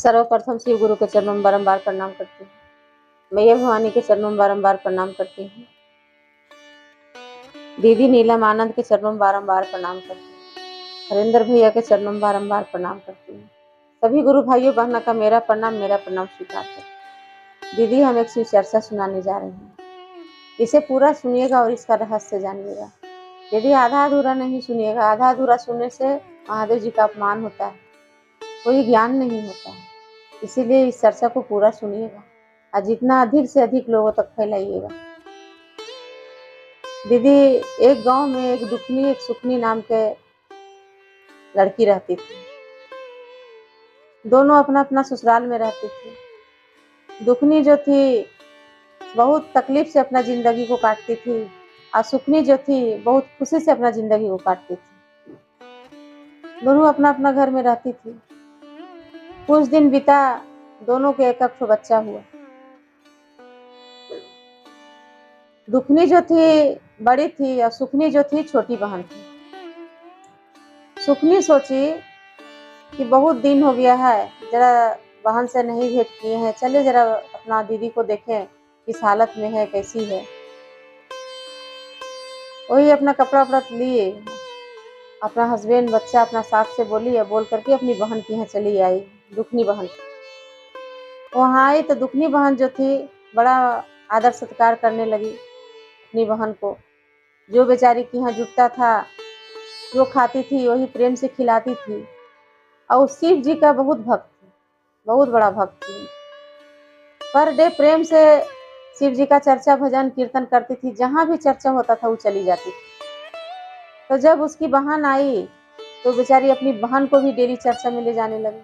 सर्वप्रथम शिव गुरु के चरणों में बारंबार प्रणाम करती हूँ। मैया भवानी के चरणों में बारंबार प्रणाम करती हूँ। दीदी नीलम आनंद के चरणों में बारंबार प्रणाम करती हूँ। हरिंदर भैया के चरणों में बारंबार प्रणाम करती हूँ। सभी गुरु भाइयों बहनों का मेरा प्रणाम स्वीकार करें। दीदी हम एक शिव चर्चा सुनाने जा रहे हैं, इसे पूरा सुनिएगा और इसका रहस्य जानिएगा। यदि आधा अधूरा नहीं सुनिएगा, आधा अधूरा सुनने से महादेव जी का अपमान होता है, कोई ज्ञान नहीं होता है। इसीलिए इस चर्चा को पूरा सुनिएगा और जितना अधिक से अधिक लोगों तक फैलाइएगा। दीदी, एक गांव में एक दुखनी एक सुखनी नाम के लड़की रहती थी। दोनों अपना अपना ससुराल में रहती थी। दुखनी जो थी बहुत तकलीफ से अपना जिंदगी को काटती थी और सुखनी जो थी बहुत खुशी से अपना जिंदगी को काटती थी। दोनों अपना अपना घर में रहती थी। कुछ दिन बीता, दोनों के एक एक बच्चा हुआ। दुखनी जो थी बड़ी थी और सुखनी जो थी छोटी बहन थी। सुखनी सोची कि बहुत दिन हो गया है, जरा बहन से नहीं भेंट किए हैं, चले जरा अपना दीदी को देखें किस हालत में है, कैसी है। वही अपना कपड़ा वपड़ा लिए, अपना हस्बैंड बच्चा अपना साथ से बोली, बोल करके अपनी बहन के यहाँ चली आई। दुखनी बहन वहाँ आई तो दुखनी बहन जो थी बड़ा आदर सत्कार करने लगी अपनी बहन को। जो बेचारी के यहाँ जुटता था, जो खाती थी वही प्रेम से खिलाती थी। और शिव जी का बहुत भक्त थी, बहुत बड़ा भक्त थी। पर डे प्रेम से शिव जी का चर्चा भजन कीर्तन करती थी। जहाँ भी चर्चा होता था वो चली जाती थी। तो जब उसकी बहन आई तो बेचारी अपनी बहन को भी डेली चर्चा में ले जाने लगी।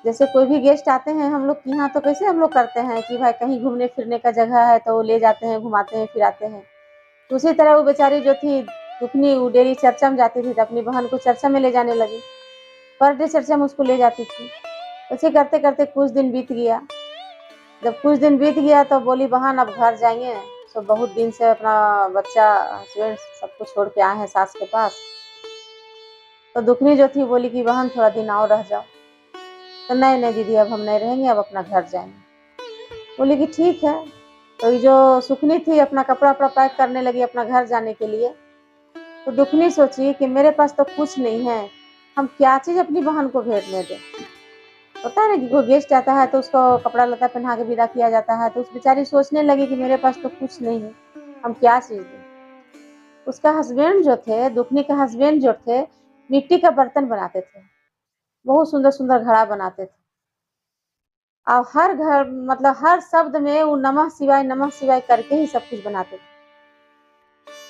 जैसे कोई भी गेस्ट आते हैं हम लोग के यहाँ तो कैसे हम लोग करते हैं कि भाई कहीं घूमने फिरने का जगह है तो ले जाते हैं, घुमाते हैं, फिराते हैं। तो उसी तरह वो बेचारी जो थी दुखनी, वो डेली चर्चा में जाती थी तो अपनी बहन को चर्चा में ले जाने लगी। पर डे चर्चा में उसको ले जाती थी। ऐसे करते करते कुछ दिन बीत गया। जब कुछ दिन बीत गया तो बोली बहन अब घर जाएंगे, तो बहुत दिन से अपना बच्चा हस्बैंड सबको छोड़ के आए हैं सास के पास। तो दुखनी जो थी बोली कि बहन थोड़ा दिन और रह जाओ। तो नहीं नहीं दीदी, अब हम नहीं रहेंगे, अब अपना घर जाएंगे। बोली कि ठीक है। तो ये जो सुखनी थी अपना कपड़ा वपड़ा पैक करने लगी अपना घर जाने के लिए। तो दुखनी सोची कि मेरे पास तो कुछ नहीं है, हम क्या चीज़ अपनी बहन को भेजने दें। होता है ना कि कोई गेस्ट आता है तो उसको कपड़ा लता पहना के विदा किया जाता है। तो उस बेचारी सोचने लगी कि मेरे पास तो कुछ नहीं है, हम क्या चीज़ दें। उसका हस्बैंड जो थे, दुखनी के हस्बैंड जो थे, मिट्टी का बर्तन बनाते थे, बहुत सुंदर सुंदर घड़ा बनाते थे। और हर घर मतलब हर शब्द में वो नमः शिवाय करके ही सब कुछ बनाते थे।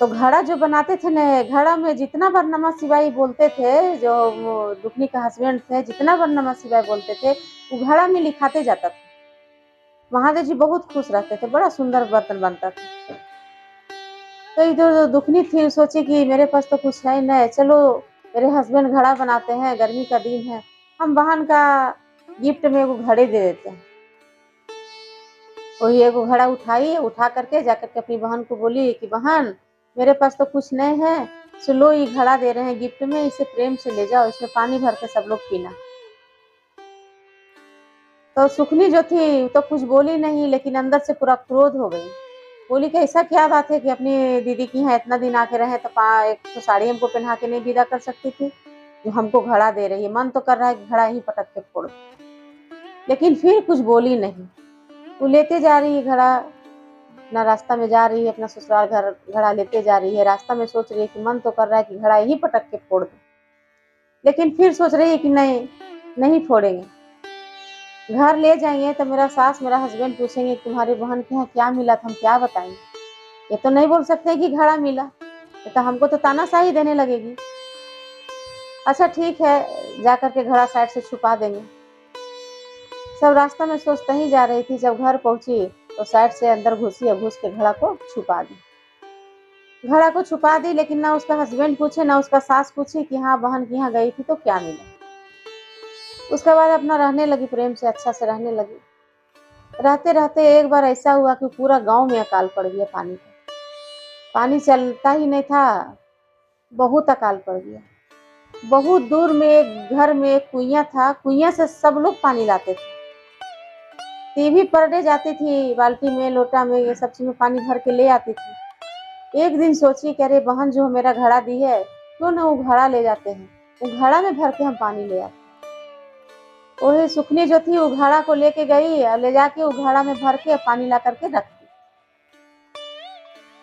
तो घड़ा जो बनाते थे ना, घड़ा में जितना बार नमः शिवाय बोलते थे, जो वो दुखनी का हस्बैंड थे, जितना बार नमः शिवाय बोलते थे वो घड़ा में लिखाते जाता था। महादेव जी बहुत खुश रहते थे, बड़ा सुंदर बर्तन बनता था। तो इधर दुखनी थी, सोची कि मेरे पास तो कुछ है नहीं, चलो मेरे हस्बैंड घड़ा बनाते हैं, गर्मी का दिन है, हम बहन का गिफ्ट में वो घड़े दे देते हैं। वही एगो घड़ा उठाई, उठा करके जाकर के अपनी बहन को बोली कि बहन मेरे पास तो कुछ नहीं है, चलो ये घड़ा दे रहे हैं गिफ्ट में, इसे प्रेम से ले जाओ, इसमें पानी भर के सब लोग पीना। तो सुखनी जो थी तो कुछ बोली नहीं, लेकिन अंदर से पूरा क्रोध हो गई। बोली कि ऐसा क्या बात है कि अपनी दीदी की यहाँ इतना दिन आके रहे तो एक तो साड़ी हमको पहना के नहीं विदा कर सकती थी, जो हमको घड़ा दे रही है। मन तो कर रहा है कि घड़ा ही पटक के फोड़, लेकिन फिर कुछ बोली नहीं। वो लेते जा रही है घड़ा, अपना रास्ता में जा रही है, अपना ससुराल घर घड़ा लेते जा रही है। रास्ता में सोच रही है कि मन तो कर रहा है कि घड़ा ही पटक के फोड़ दो, लेकिन फिर सोच रही है कि नहीं, नहीं फोड़ेंगे। घर ले जाएंगे तो मेरा सास मेरा हस्बैंड पूछेंगे तुम्हारी बहन के यहाँ क्या मिला था, हम क्या बताएंगे। ये तो नहीं बोल सकते कि घड़ा मिला, तो हमको तो तानाशाही देने लगेगी। अच्छा ठीक है, जा करके घड़ा साइड से छुपा देंगे। सब रास्ता में सोचते ही जा रही थी। जब घर पहुंची तो साइड से अंदर घुसी और घुस के घड़ा को छुपा दी। घड़ा को छुपा दी, लेकिन ना उसका हस्बैंड पूछे ना उसका सास पूछी कि हाँ बहन के यहाँ गई थी तो क्या मिला। उसके बाद अपना रहने लगी, प्रेम से अच्छा से रहने लगी। रहते रहते एक बार ऐसा हुआ कि पूरा गांव में अकाल पड़ गया पानी का। पानी चलता ही नहीं था, बहुत अकाल पड़ गया। बहुत दूर में एक घर में एक कुइयाँ था, कुइयाँ से सब लोग पानी लाते थे। टीवी पर डे जाती थी, बाल्टी में, लोटा में, ये सब चीज़ में पानी भर के ले आती थी। एक दिन सोची कि अरे बहन जो मेरा घड़ा दी है, क्यों ना वो घड़ा ले जाते हैं। वो घड़ा में भर के हम पानी ले आते। वही सुखनी जो थी वो घड़ा को लेके गई और ले जाके वो घड़ा में भर के पानी ला करके रख दी।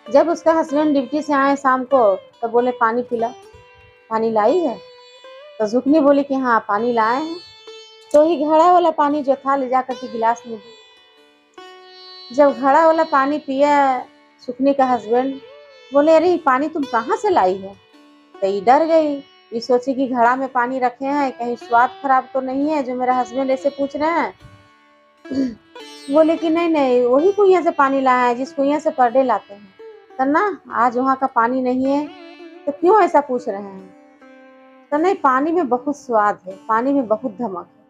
जब उसका हस्बैंड ड्यूटी से आए शाम को तो बोले पानी पिला, पानी लाई है? तो सुखनी बोली कि हाँ पानी लाए हैं। तो ही घड़ा वाला पानी जो था ले जा करके गिलास में दी। जब घड़ा वाला पानी पिया सुखनी का हस्बैंड, बोले अरे ये पानी तुम कहाँ से लाई है? तो ये डर गई, ये सोची कि घड़ा में पानी रखे हैं, कहीं स्वाद खराब तो नहीं है जो मेरा हस्बैंड ऐसे पूछ रहे हैं। बोले कि नहीं नहीं, वही कुइयां से पानी लाया है जिस कुइयां से पर डे लाते हैं। तो ना आज वहाँ का पानी नहीं है, तो क्यों ऐसा पूछ रहे हैं? तो नहीं, पानी में बहुत स्वाद है, पानी में बहुत धमक है,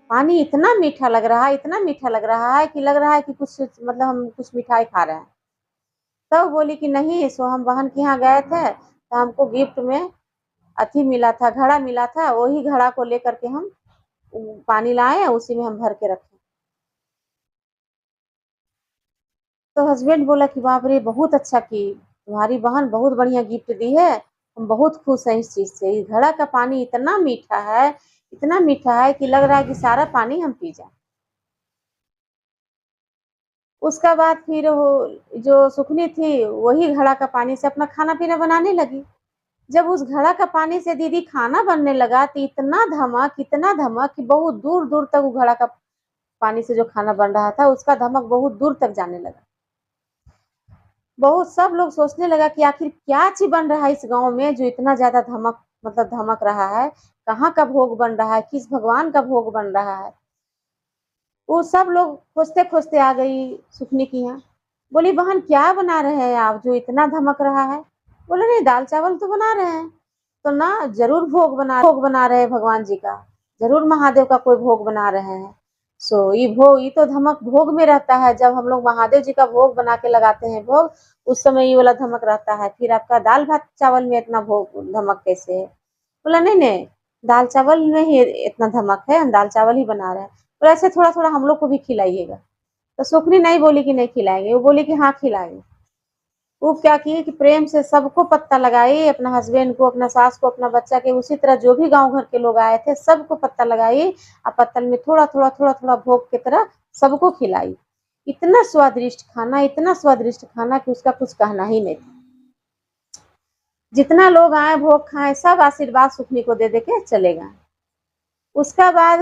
पानी इतना मीठा लग रहा है, इतना मीठा लग रहा है कि लग रहा है कि कुछ मतलब हम कुछ मिठाई खा रहे हैं। तब बोली कि नहीं, सो हम बहन के यहाँ गए थे तो हमको गिफ्ट में अथी मिला था, घड़ा मिला था, वही घड़ा को लेकर के हम पानी लाए, उसी में हम भर के रखे। तो हस्बैंड बोला कि बाप रे बहुत अच्छा की, तुम्हारी बहन बहुत बढ़िया गिफ्ट दी है, हम बहुत खुश हैं इस चीज से। इस घड़ा का पानी इतना मीठा है, इतना मीठा है कि लग रहा है कि सारा पानी हम पी जाए। उसका बाद फिर वो जो सुखनी थी वही घड़ा का पानी से अपना खाना पीना बनाने लगी। जब उस घड़ा का पानी से दीदी खाना बनने लगा तो इतना धमक कि बहुत दूर दूर तक वो घड़ा का पानी से जो खाना बन रहा था उसका धमक बहुत दूर तक जाने लगा। बहुत सब लोग सोचने लगा कि आखिर क्या चीज बन रहा है इस गांव में जो इतना ज्यादा धमक मतलब धमक रहा है, कहाँ का भोग बन रहा है, किस भगवान का भोग बन रहा है। वो सब लोग खोजते खोजते आ गई सुखनी की यहाँ। बोली बहन क्या बना रहे हैं आप जो इतना धमक रहा है? बोले नहीं दाल चावल तो बना रहे हैं। तो ना जरूर भोग बना रहे हैं भगवान जी का, जरूर महादेव का कोई भोग बना रहे हैं। सो ये तो धमक भोग में रहता है, जब हम लोग महादेव जी का भोग बना के लगाते हैं भोग, उस समय ये वाला धमक रहता है। फिर आपका दाल भात चावल में इतना भोग धमक कैसे है? बोला नहीं नहीं, दाल चावल में ही इतना धमक है, हम दाल चावल ही बना रहे हैं। तो ऐसे थोड़ा थोड़ा हम लोग को भी खिलाइएगा। तो सुखनी नहीं बोली कि नहीं खिलाएंगे, वो बोली कि हाँ खिलाएंगे। वो क्या की कि प्रेम से सबको पत्ता लगाई, अपना हस्बैंड को, अपना सास को, अपना बच्चा के, उसी तरह जो भी गांव घर के लोग आए थे सबको पत्ता लगाई और पत्तल में थोड़ा थोड़ा भोग की तरह सबको खिलाई। इतना स्वादिष्ट खाना, इतना स्वादिष्ट खाना कि उसका कुछ कहना ही नहीं था। जितना लोग आए भोग खाए सब आशीर्वाद सुखनी को दे दे के चले गए। उसका बाद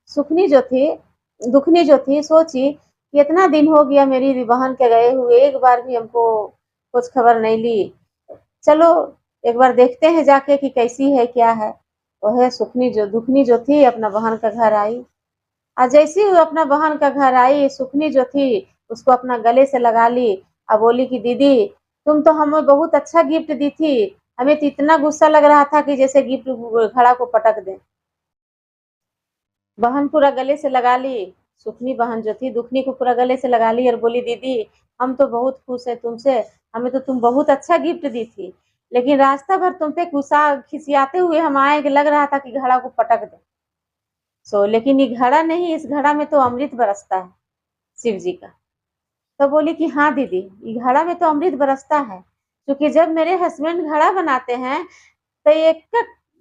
सुखनी जो थी दुखनी जो थी सोची कि इतना दिन हो गया मेरी बहन के गए हुए, एक बार भी हमको कुछ खबर नहीं ली, चलो एक बार देखते हैं जाके कि कैसी है क्या है। वह सुखनी जो दुखनी जो थी अपना बहन का घर आई, और जैसे ही वो अपना बहन का घर आई सुखनी जो थी उसको अपना गले से लगा ली और बोली कि दीदी तुम तो हमें बहुत अच्छा गिफ्ट दी थी, हमें तो इतना गुस्सा लग रहा था कि जैसे गिफ्ट घड़ा को पटक दे। बहन पूरा गले से लगा ली, सुखनी बहन जो थी दुखनी को पूरा गले से लगा ली और बोली दीदी हम तो बहुत खुश है तुमसे, हमें तो तुम बहुत अच्छा गिफ्ट दी थी, लेकिन रास्ता भर तुम पे गुस्सा खिसियाते हुए हम आए कि लग रहा था कि घड़ा को पटक दे। सो लेकिन ये घड़ा नहीं, इस घड़ा में तो अमृत बरसता है शिव जी का। तो बोली कि हाँ दीदी ये घड़ा में तो अमृत बरसता है, क्योंकि जब मेरे हस्बैंड घड़ा बनाते हैं तो एक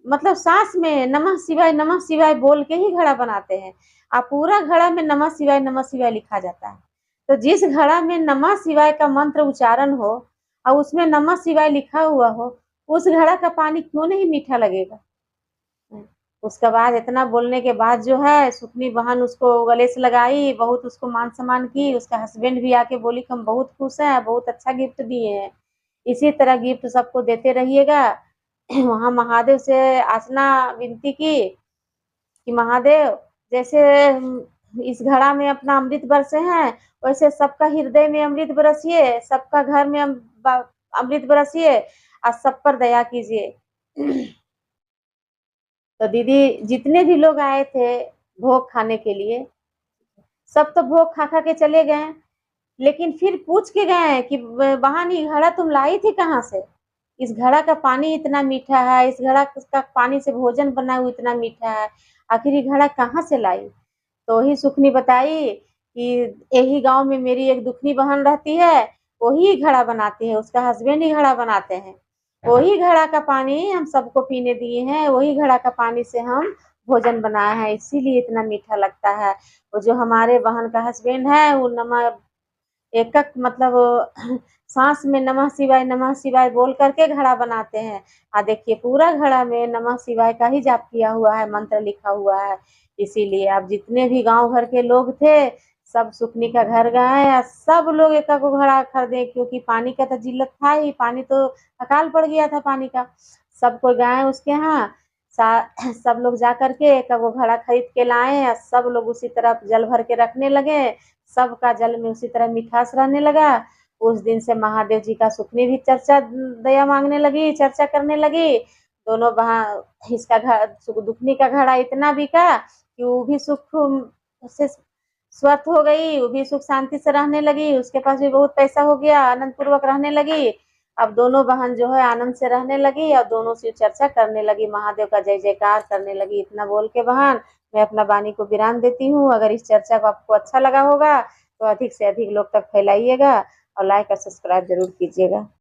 मतलब सांस में नमः शिवाय बोल के ही घड़ा बनाते हैं। आप पूरा घड़ा में नमः शिवाय लिखा जाता है। तो जिस घड़ा में नमः शिवाय का मंत्र उच्चारण हो और उसमें नमः शिवाय लिखा हुआ हो, उस घड़ा का पानी क्यों नहीं मीठा लगेगा? उसके बाद इतना बोलने के बाद जो है सुखनी बहन उसको गले से लगाई, बहुत उसको मान सम्मान की। उसका हस्बैंड भी आके बोली कि हम बहुत खुश हैं, बहुत अच्छा गिफ्ट दिए हैं, इसी तरह गिफ्ट सबको देते रहिएगा। वहाँ महादेव से आसना विनती की कि महादेव जैसे इस घड़ा में अपना अमृत बरसे हैं, वैसे सबका हृदय में अमृत बरसिए, सबका घर में अमृत बरसिए और सब पर दया कीजिए। तो दीदी जितने भी लोग आए थे भोग खाने के लिए, सब तो भोग खा खा के चले गए, लेकिन फिर पूछ के गए कि बहन ये घड़ा तुम लाई थी कहाँ से? इस घड़ा का पानी इतना मीठा है, इस घड़ा का पानी से भोजन बना हुआ इतना मीठा है, आखिर ये घड़ा कहाँ से लाई? तो वही सुखनी बताई कि यही गांव में मेरी एक दुखनी बहन रहती है, वही घड़ा बनाती है, उसका हस्बैंड ही घड़ा बनाते हैं। वही घड़ा का पानी हम सबको पीने दिए हैं, वही घड़ा का पानी से हम भोजन बनाए हैं, इसीलिए इतना मीठा लगता है। वो जो हमारे बहन का हस्बैंड है वो नमक एक मतलब सांस में नमः शिवाय बोल करके घड़ा बनाते हैं। देखिए पूरा घड़ा में नमः शिवाय का ही जाप किया हुआ है, मंत्र लिखा हुआ है। इसीलिए अब जितने भी गांव घर के लोग थे सब सुकनी का घर गए और सब लोग एक एक घड़ा खरीदे, क्योंकि पानी का तो जिल्लत था ही, पानी तो अकाल पड़ गया था पानी का। सब कोई गए उसके यहाँ, सब लोग जा करके एक वो घड़ा खरीद के लाए और सब लोग उसी तरफ जल भर के रखने लगे। सबका जल में उसी तरह मिठास रहने लगा। उस दिन से महादेव जी का सुखनी भी चर्चा दया मांगने लगी, चर्चा करने लगी। दोनों बहन इसका दुखनी का घड़ा इतना बिका कि वो भी सुख से स्वस्थ हो गई, वो भी सुख शांति से रहने लगी, उसके पास भी बहुत पैसा हो गया, आनंद पूर्वक रहने लगी। अब दोनों बहन जो है आनंद से रहने लगी और दोनों शिव चर्चा करने लगी, महादेव का जय जयकार करने लगी। इतना बोल के बहन मैं अपना वाणी को विराम देती हूँ। अगर इस चर्चा को आपको अच्छा लगा होगा तो अधिक से अधिक लोग तक फैलाइएगा और लाइक और सब्सक्राइब जरूर कीजिएगा।